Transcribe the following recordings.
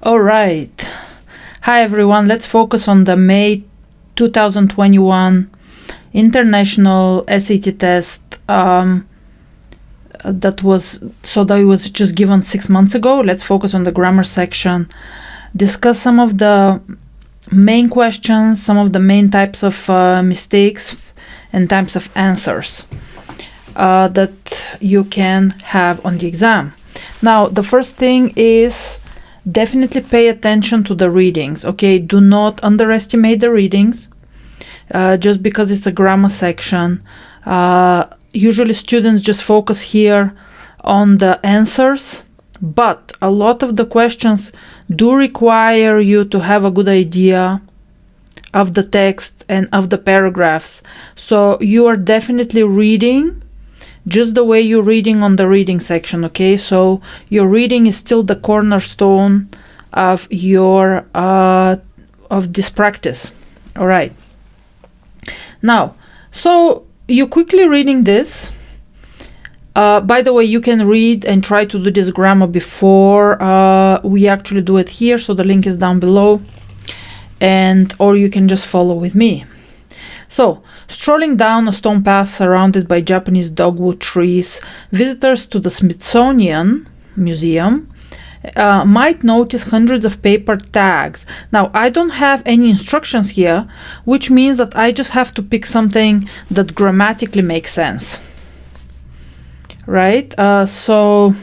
All right. Hi, everyone. Let's focus on the May 2021 international SAT test that was just given 6 months ago. Let's focus on the grammar section, discuss some of the main questions, some of the main types of mistakes and types of answers that you can have on the exam. Now, the first thing is definitely pay attention to the readings, okay? Do not underestimate the readings just because it's a grammar section. Usually students just focus here on the answers, but a lot of the questions do require you to have a good idea of the text and of the paragraphs. So you are definitely reading just the way you're reading on the reading section, okay? So your reading is still the cornerstone of your of this practice. All right. Now, so you quickly reading this. By the way, you can read and try to do this grammar before we actually do it here. So the link is down below, or you can just follow with me. So, strolling down a stone path surrounded by Japanese dogwood trees, visitors to the Smithsonian Museum might notice hundreds of paper tags. Now, I don't have any instructions here, which means that I just have to pick something that grammatically makes sense. Right? So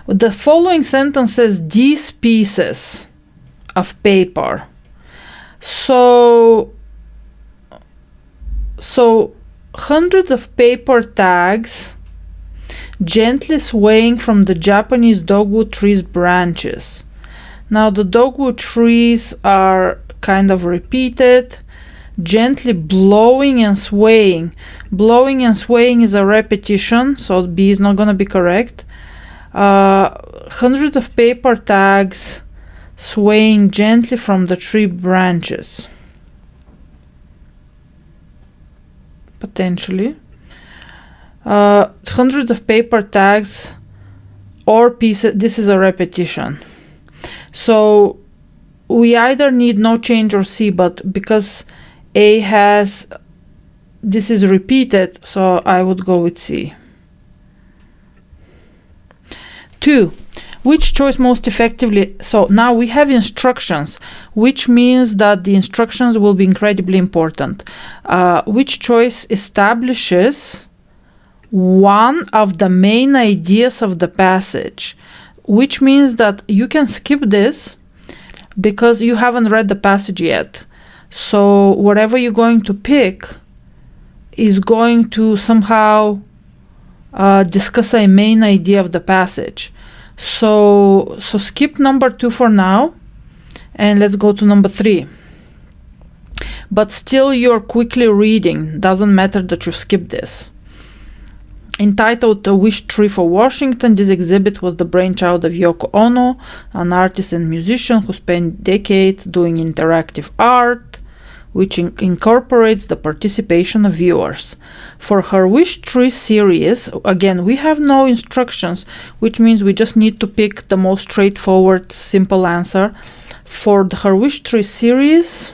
the following sentences, these pieces of paper. So hundreds of paper tags gently swaying from the Japanese dogwood trees branches. Now the dogwood trees are kind of repeated, gently blowing and swaying. Blowing and swaying is a repetition, so B is not going to be correct. Hundreds of paper tags swaying gently from the tree branches. Potentially. Hundreds of paper tags or pieces. This is a repetition. So we either need no change or C, but because A has, this is repeated, so I would go with C. 2. Which choice most effectively? So now we have instructions, which means that the instructions will be incredibly important. Which choice establishes one of the main ideas of the passage, which means that you can skip this because you haven't read the passage yet. So whatever you're going to pick is going to somehow discuss a main idea of the passage. So skip number 2 for now, and let's go to number 3. But still you're quickly reading, doesn't matter that you skipped this. Entitled A Wish Tree for Washington, this exhibit was the brainchild of Yoko Ono, an artist and musician who spent decades doing interactive art, which incorporates the participation of viewers. For her Wish Tree series, again, we have no instructions, which means we just need to pick the most straightforward, simple answer. For her Wish Tree series,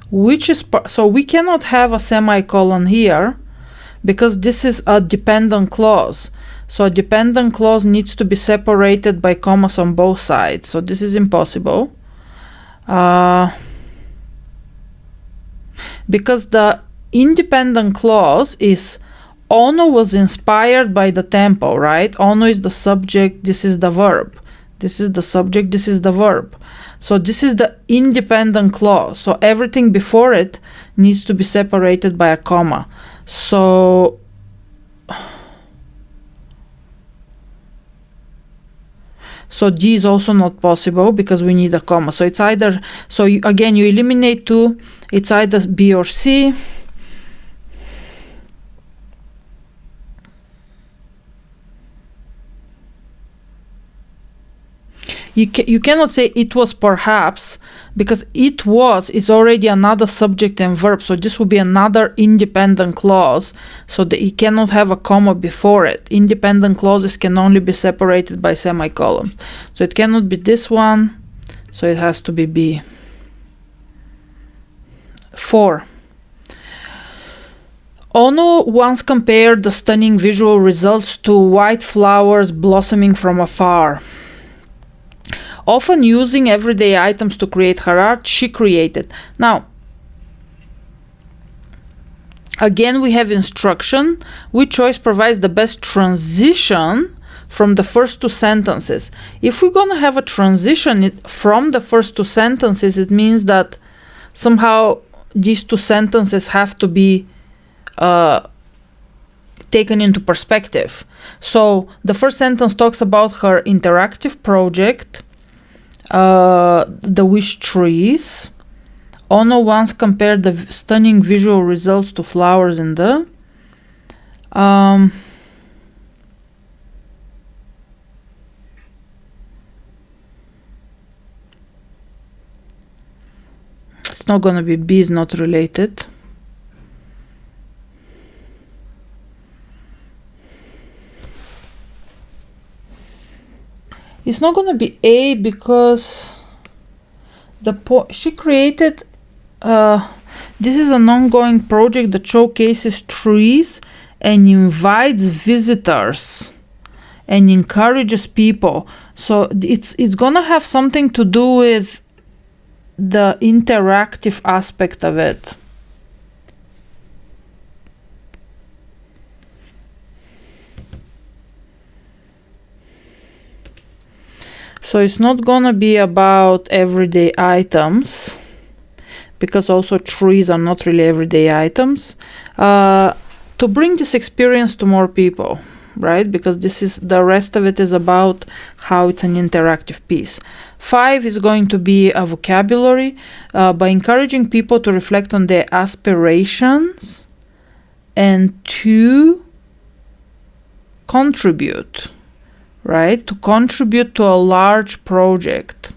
which is so we cannot have a semicolon here because this is a dependent clause. So a dependent clause needs to be separated by commas on both sides. So this is impossible. Because the independent clause is Ono was inspired by the tempo, right? Ono is the subject, this is the verb. This is the subject, this is the verb. So this is the independent clause. So everything before it needs to be separated by a comma. So D is also not possible because we need a comma. So it's either, again, you eliminate 2, it's either B or C. you cannot say it was perhaps, because it was is already another subject and verb, so this would be another independent clause, so that you cannot have a comma before it. Independent clauses can only be separated by semicolons, so it cannot be this one, so it has to be B. 4. Ono once compared the stunning visual results to white flowers blossoming from afar. Often using everyday items to create her art, she created. Now, again, we have instruction. Which choice provides the best transition from the first two sentences? If we're going to have a transition from the first two sentences, it means that somehow these two sentences have to be taken into perspective. So the first sentence talks about her interactive project, the wish trees. Ono once compared the stunning visual results to flowers in the it's not gonna be B, is not related. It's not going to be A, because she created, this is an ongoing project that showcases trees and invites visitors and encourages people. So it's going to have something to do with the interactive aspect of it. So it's not gonna be about everyday items, because also trees are not really everyday items. To bring this experience to more people, right? Because this is, the rest of it is about how it's an interactive piece. 5 is going to be a vocabulary, by encouraging people to reflect on their aspirations and to contribute. Right? To contribute to a large project.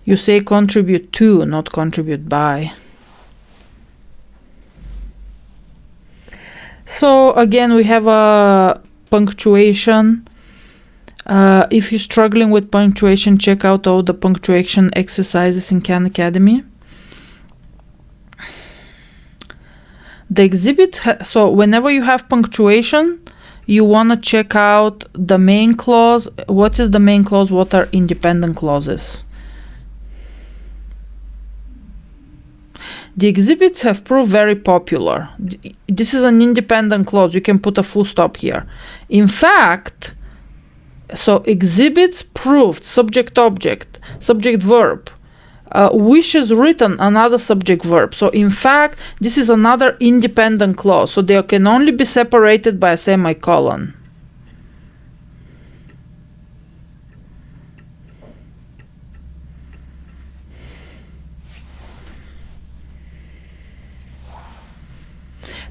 You say contribute to, not contribute by. So again, we have a punctuation. If you're struggling with punctuation, check out all the punctuation exercises in Khan Academy. The exhibit, so whenever you have punctuation, you want to check out the main clause. What is the main clause? What are independent clauses? The exhibits have proved very popular. This is an independent clause. You can put a full stop here. In fact, so exhibits proved, subject object, subject verb. Wishes written, another subject verb. So in fact, this is another independent clause. So they can only be separated by a semicolon.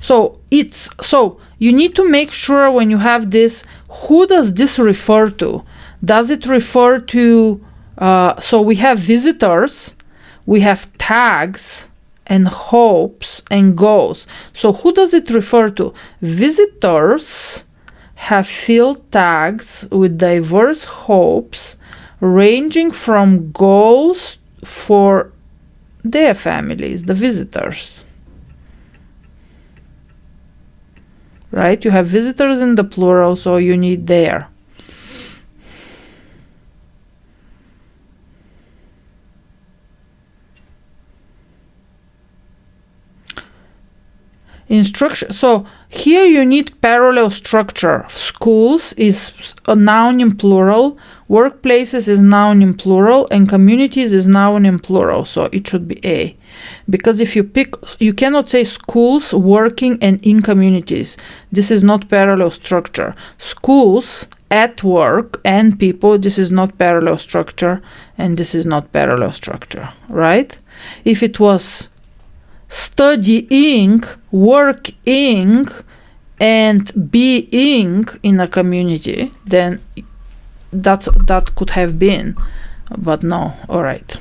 So you need to make sure when you have this, who does this refer to? Does it refer to so we have visitors, we have tags and hopes and goals. So who does it refer to? Visitors have field tags with diverse hopes ranging from goals for their families, the visitors. Right? You have visitors in the plural, so you need there. Instruction. So here you need parallel structure. Schools is a noun in plural, workplaces is noun in plural, and communities is noun in plural. So it should be A. Because if you pick, you cannot say schools, working, and in communities. This is not parallel structure. Schools, at work, and people, this is not parallel structure, and this is not parallel structure, right? If it was studying, working, and being in a community, then that could have been, but no. All right.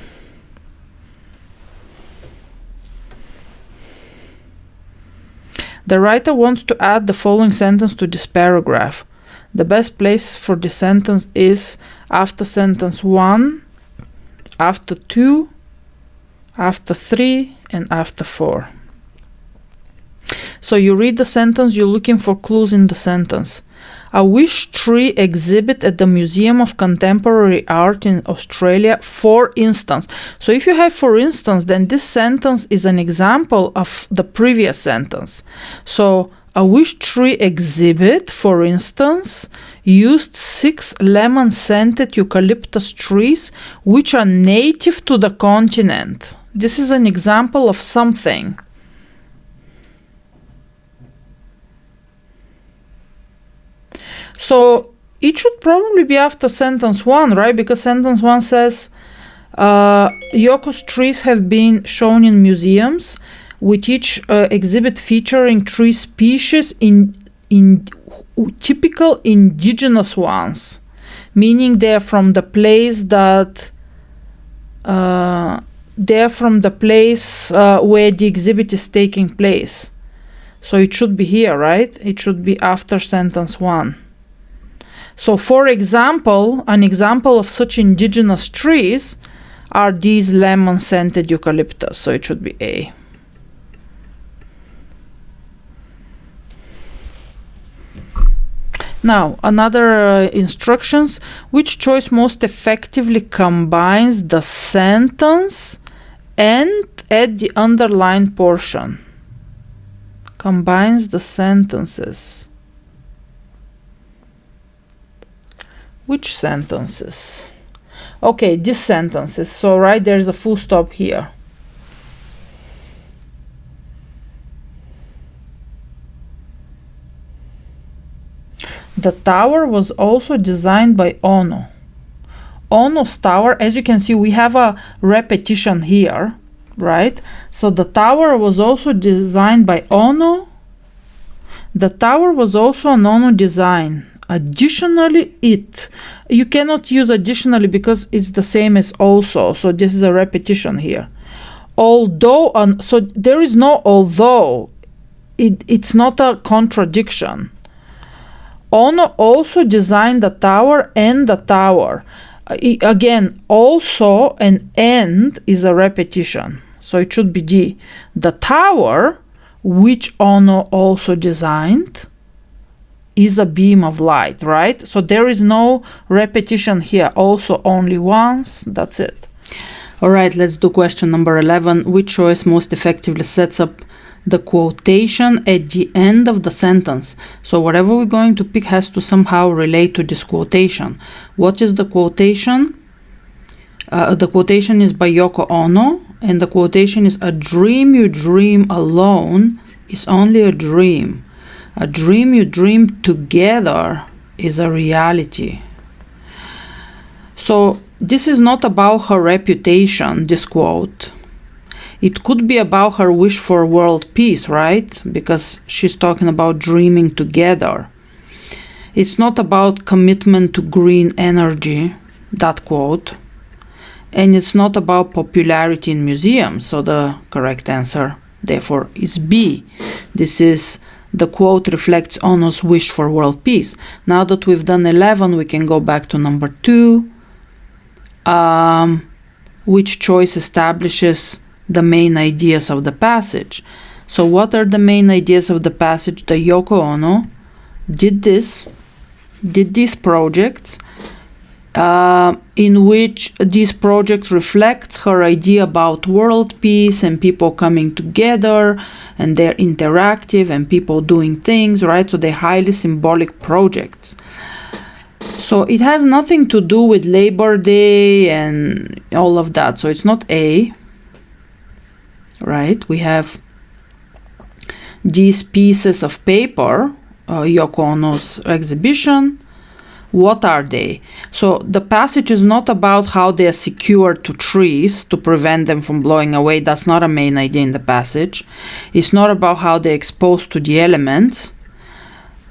The writer wants to add the following sentence to this paragraph. The best place for this sentence is after sentence 1, after 2, after 3, and after 4. So you read the sentence, you're looking for clues in the sentence. A wish tree exhibit at the Museum of Contemporary Art in Australia, for instance. So if you have for instance, then this sentence is an example of the previous sentence. So a wish tree exhibit, for instance, used 6 lemon-scented eucalyptus trees which are native to the continent. This is an example of something. So it should probably be after sentence 1, right? Because sentence 1 says Yoko's trees have been shown in museums, with each exhibit featuring tree species in typical indigenous ones, meaning they're from the place that where the exhibit is taking place. So it should be here, right? It should be after sentence 1. So for example, an example of such indigenous trees are these lemon-scented eucalyptus. So it should be A. Now, another instructions. Which choice most effectively combines the sentence and add the underlined portion? Combines the sentences. Which sentences? Okay, these sentences. So, right, there's a full stop here. The tower was also designed by Ono. Ono's tower, as you can see, we have a repetition here, right? So the tower was also designed by Ono. The tower was also an Ono design. Additionally, you cannot use additionally because it's the same as also. So this is a repetition here. Although, so there is no although. It's not a contradiction. Ono also designed the tower and the tower. Again, also and is a repetition. So it should be D. The tower, which Ono also designed, is a beam of light, right? So there is no repetition here. Also only once. That's it. All right, let's do question number 11. Which choice most effectively sets up the quotation at the end of the sentence? So whatever we're going to pick has to somehow relate to this quotation. What is the quotation? The quotation is by Yoko Ono, and the quotation is, "A dream you dream alone is only a dream. A dream you dream together is a reality." So this is not about her reputation, this quote. It could be about her wish for world peace, right? Because she's talking about dreaming together. It's not about commitment to green energy, that quote. And it's not about popularity in museums. So the correct answer, therefore, is B. This is, the quote reflects Ono's wish for world peace. Now that we've done 11, we can go back to number 2. Which choice establishes the main ideas of the passage? So what are the main ideas of the passage? The Yoko Ono did these projects, in which this project reflects her idea about world peace and people coming together, and they're interactive and people doing things, right? So they're highly symbolic projects. So it has nothing to do with Labor Day and all of that. So it's not A. Right, we have these pieces of paper, Yoko Ono's exhibition. What are they? So the passage is not about how they are secured to trees to prevent them from blowing away. That's not a main idea in the passage. It's not about how they're exposed to the elements.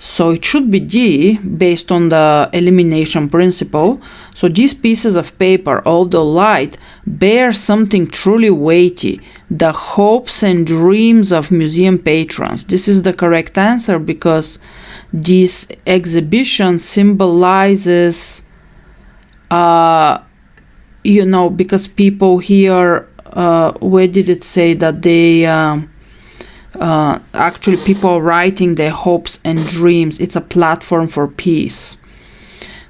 So it should be D based on the elimination principle. So these pieces of paper, although light, bear something truly weighty, the hopes and dreams of museum patrons. This is the correct answer because this exhibition symbolizes, because people here, where did it say that they... actually people are writing their hopes and dreams. It's a platform for peace.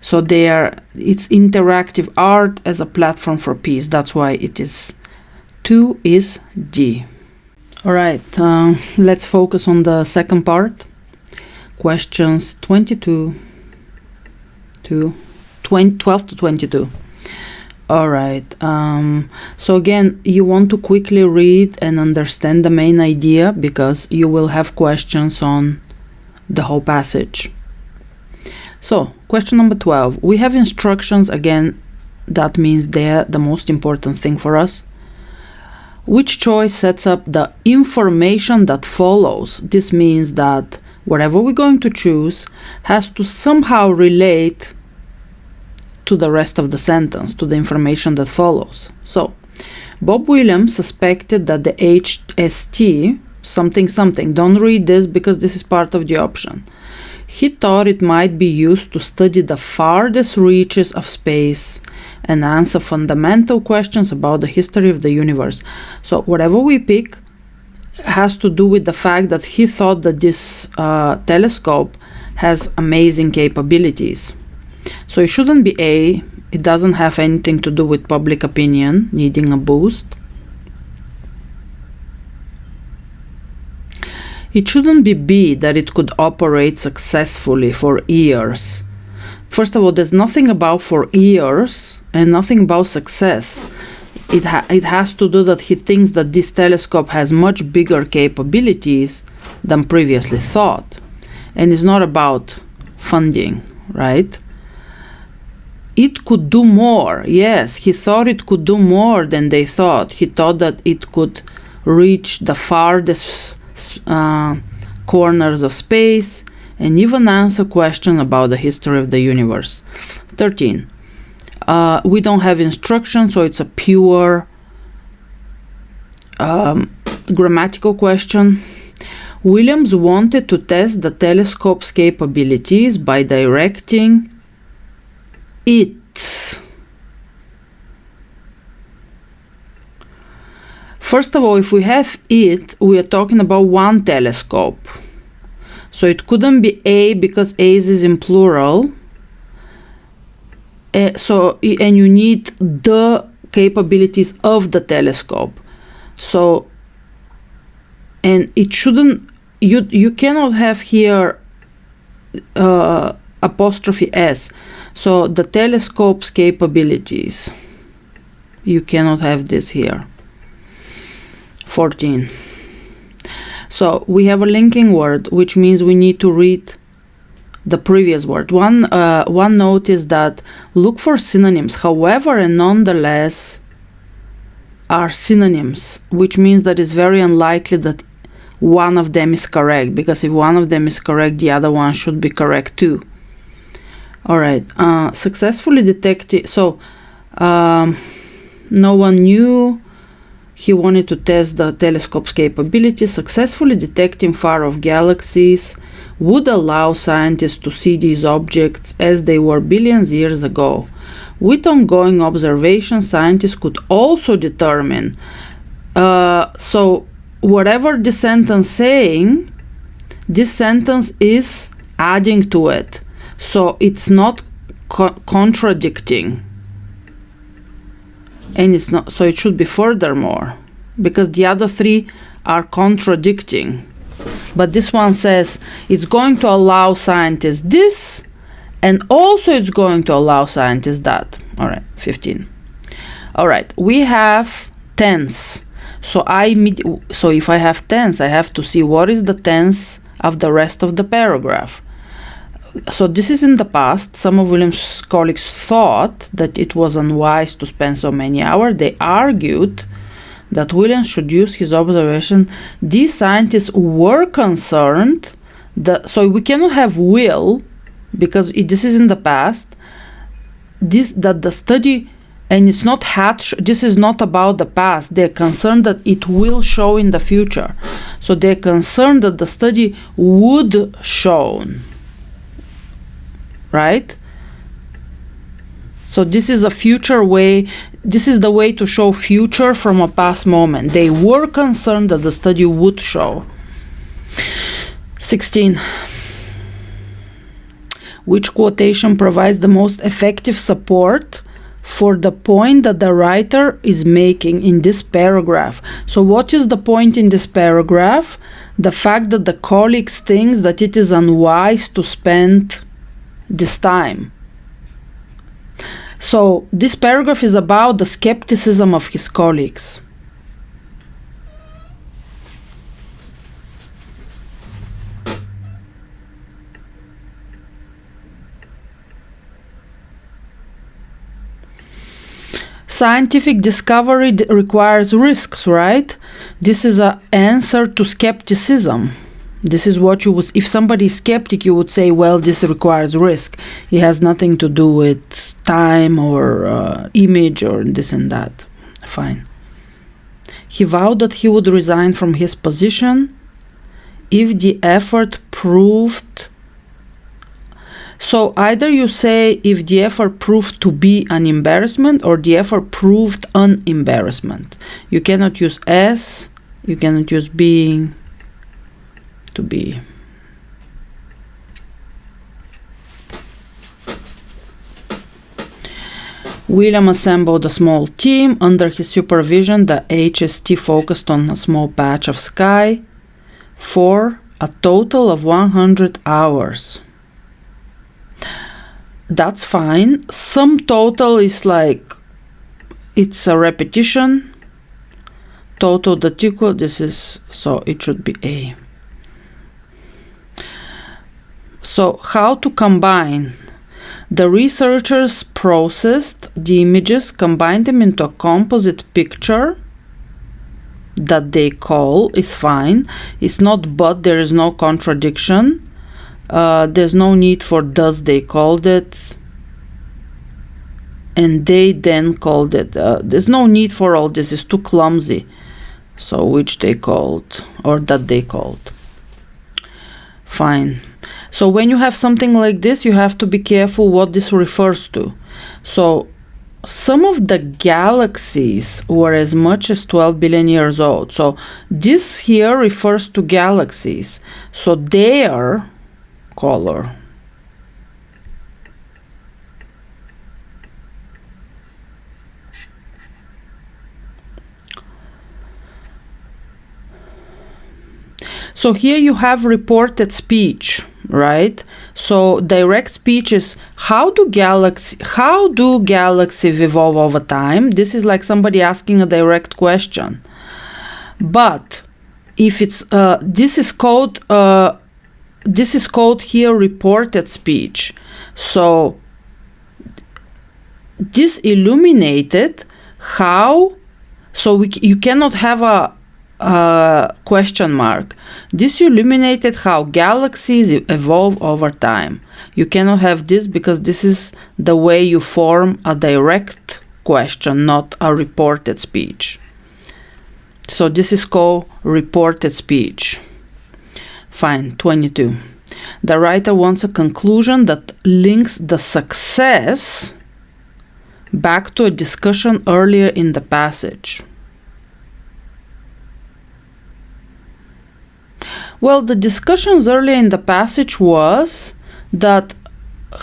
So it's interactive art as a platform for peace. That's why it is 2 is D. All right, let's focus on the second part. Questions 12 to 22. All right, so again, you want to quickly read and understand the main idea because you will have questions on the whole passage. So, question number 12. We have instructions, again, that means they're the most important thing for us. Which choice sets up the information that follows? This means that whatever we're going to choose has to somehow relate to the rest of the sentence, to the information that follows. So, Bob Williams suspected that the HST something, don't read this because this is part of the option. He thought it might be used to study the farthest reaches of space and answer fundamental questions about the history of the universe. So whatever we pick has to do with the fact that he thought that this telescope has amazing capabilities. So it shouldn't be A. It doesn't have anything to do with public opinion needing a boost. It shouldn't be B, that it could operate successfully for years. First of all, there's nothing about for years and nothing about success. It has to do that he thinks that this telescope has much bigger capabilities than previously thought. And it's not about funding, right? It could do more. Yes, he thought it could do more than they thought. He thought that it could reach the farthest corners of space and even answer questions about the history of the universe. 13. We don't have instructions, so it's a pure grammatical question. Williams wanted to test the telescope's capabilities by directing it. First of all, if we have it, we are talking about one telescope. So it couldn't be A because A is in plural. And you need the capabilities of the telescope. So, and it shouldn't, you cannot have here apostrophe S. So the telescope's capabilities, you cannot have this here. 14. So we have a linking word, which means we need to read the previous word. One note is that look for synonyms, however and nonetheless are synonyms, which means that it's very unlikely that one of them is correct, because if one of them is correct, the other one should be correct too. All right, successfully detected. So no one knew. He wanted to test the telescope's capability. Successfully detecting far-off galaxies would allow scientists to see these objects as they were billions of years ago. With ongoing observation, scientists could also determine. So whatever the sentence saying, this sentence is adding to it. So it's not contradicting. And it's not, so it should be furthermore, because the other three are contradicting. But this one says it's going to allow scientists this, and also it's going to allow scientists that. All right, 15. All right, we have tense. So if I have tense, I have to see what is the tense of the rest of the paragraph. So this is in the past. Some of Williams' colleagues thought that it was unwise to spend so many hours. They argued that Williams should use his observation. These scientists were concerned So we cannot have will, because this is in the past. That the study, and it's not this is not about the past. They're concerned that it will show in the future. So they're concerned that the study would show, right? So this is a future way. This is the way to show future from a past moment. They were concerned that the study would show. 16. Which quotation provides the most effective support for the point that the writer is making in this paragraph? So what is the point in this paragraph? The fact that the colleagues thinks that it is unwise to spend this time. So this paragraph is about the skepticism of his colleagues. Scientific discovery requires risks, right? This is an answer to skepticism. This is what you would, if somebody is skeptic, you would say, well, this requires risk. It has nothing to do with time or image or this and that. Fine. He vowed that he would resign from his position if the effort proved. So either you say if the effort proved to be an embarrassment or the effort proved an embarrassment. You cannot use as, you cannot use being, to be. William assembled a small team. Under his supervision, the HST focused on a small patch of sky for a total of 100 hours. That's fine. Sum total is like, it's a repetition. Total that equal, this is, so it should be A. So how to combine? The researchers processed the images, combined them into a composite picture that they call, is fine. It's not but, there is no contradiction. There's no need for does, they called it. And they then called it. There's no need for all this, it's too clumsy. So which they called, or that they called. Fine. So when you have something like this, you have to be careful what this refers to. So some of the galaxies were as much as 12 billion years old. So this here refers to galaxies. So their color. So here you have reported speech, right? So direct speech is how do galaxies evolve over time? This is like somebody asking a direct question. But if it's this is called here reported speech. So this illuminated how. So you cannot have a question mark. This illuminated how galaxies evolve over time. You cannot have this because this is the way you form a direct question, not a reported speech. So this is called reported speech. Fine, 22. The writer wants a conclusion that links the success back to a discussion earlier in the passage. Well, the discussions earlier in the passage was that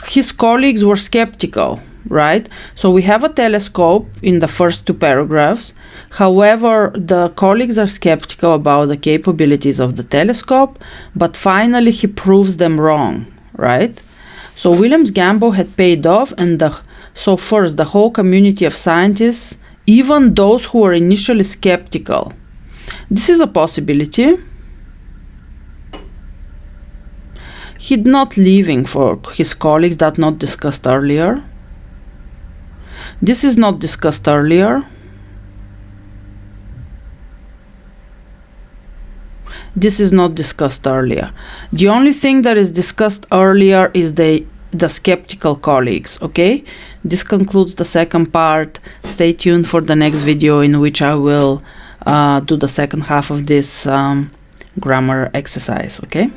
his colleagues were skeptical, right? So we have a telescope in the first two paragraphs. However, the colleagues are skeptical about the capabilities of the telescope, but finally he proves them wrong, right? So William's gamble had paid off, and so first the whole community of scientists, even those who were initially skeptical. This is a possibility. He's not leaving for his colleagues, that not discussed earlier. This is not discussed earlier. this is not discussed earlier. The only thing that is discussed earlier is the skeptical colleagues. Okay, this concludes the second part. Stay tuned for the next video, in which I will do the second half of this grammar exercise. Okay.